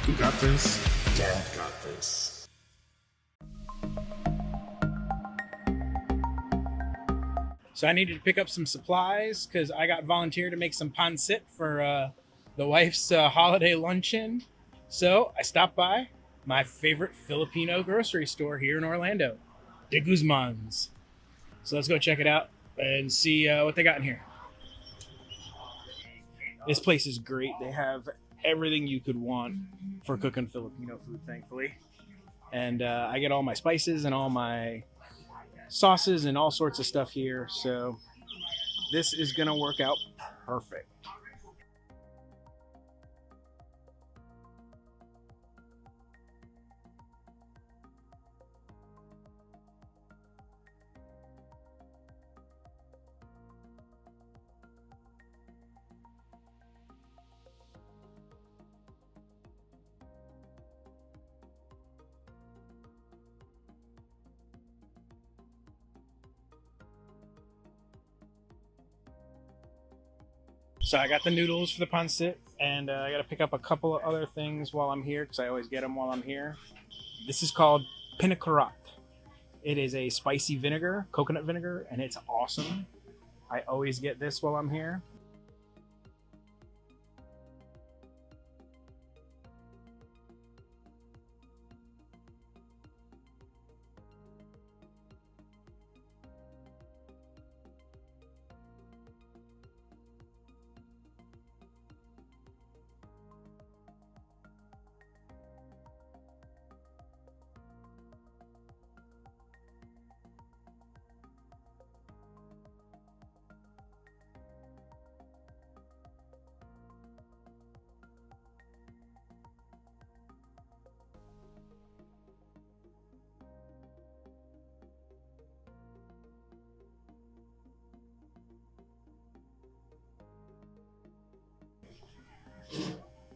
Who got this? Dad got this. So I needed to pick up some supplies because I got volunteered to make some pancit for the wife's holiday luncheon. So I stopped by my favorite Filipino grocery store here in Orlando, Deguzman's. So let's go check it out and see what they got in here. This place is great. They have everything you could want for cooking Filipino food, thankfully. And I get all my spices and all my sauces and all sorts of stuff here. So this is going to work out perfect. So I got the noodles for the pancit, and I got to pick up a couple of other things while I'm here because I always get them while I'm here. This is called pinakurat. It is a spicy vinegar, coconut vinegar, and it's awesome. I always get this while I'm here.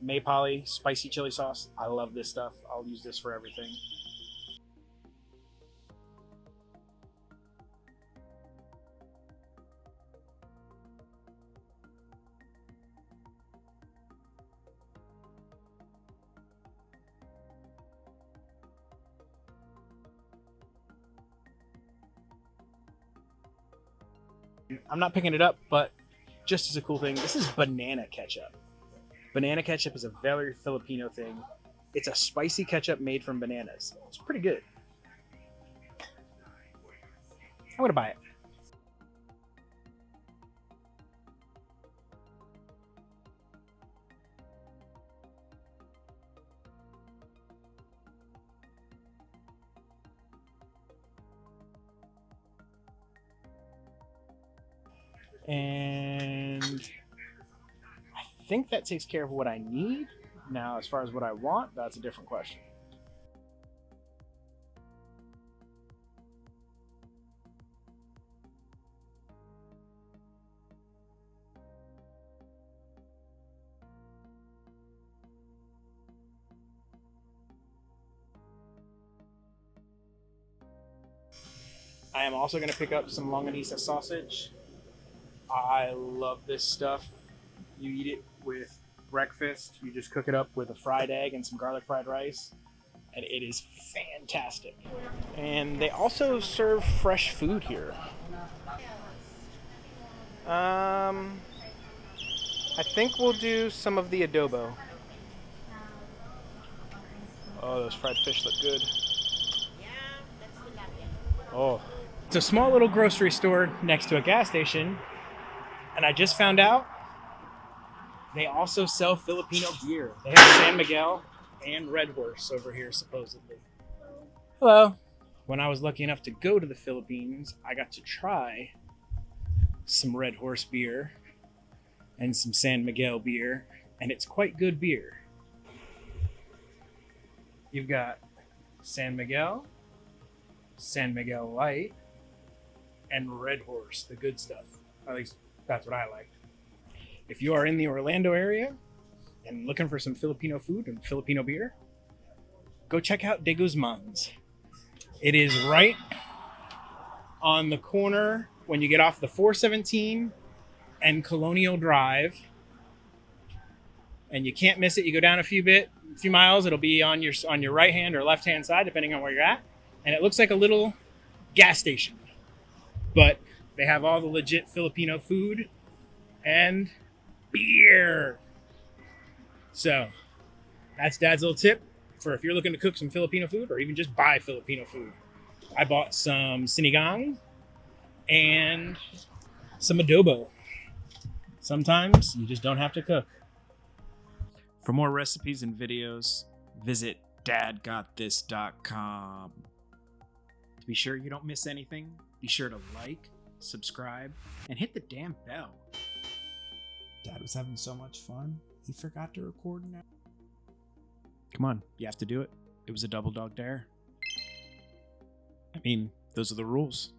Maypali spicy chili sauce. I love this stuff. I'll use this for everything. I'm not picking it up, but just as a cool thing, this is banana ketchup. Banana ketchup is a very Filipino thing. It's a spicy ketchup made from bananas. It's pretty good. I'm gonna buy it. And I think that takes care of what I need. Now, as far as what I want, that's a different question. I am also going to pick up some longanisa sausage. I love this stuff. You eat it with breakfast. You just cook it up with a fried egg and some garlic fried rice, and it is fantastic. And they also serve fresh food here. I think we'll do some of the adobo. Oh, those fried fish look good. Oh. It's a small little grocery store next to a gas station, and I just found out they also sell Filipino beer. They have San Miguel and Red Horse over here, supposedly. Hello. When I was lucky enough to go to the Philippines, I got to try some Red Horse beer and some San Miguel beer, and it's quite good beer. You've got San Miguel Light, and Red Horse, the good stuff. At least that's what I like. If you are in the Orlando area and looking for some Filipino food and Filipino beer, go check out Deguzman's. It is right on the corner when you get off the 417 and Colonial Drive. And you can't miss it. You go down a few bit, few miles, it'll be on your right hand or left hand side, depending on where you're at. And it looks like a little gas station, but they have all the legit Filipino food and beer. So that's Dad's little tip for if you're looking to cook some Filipino food or even just buy Filipino food. I bought some sinigang and some adobo. Sometimes you just don't have to cook. For more recipes and videos, visit dadgotthis.com. To be sure you don't miss anything, be sure to like, subscribe, and hit the damn bell. Dad was having so much fun, he forgot to record now. Come on, you have to do it. It was a double dog dare. I mean, those are the rules.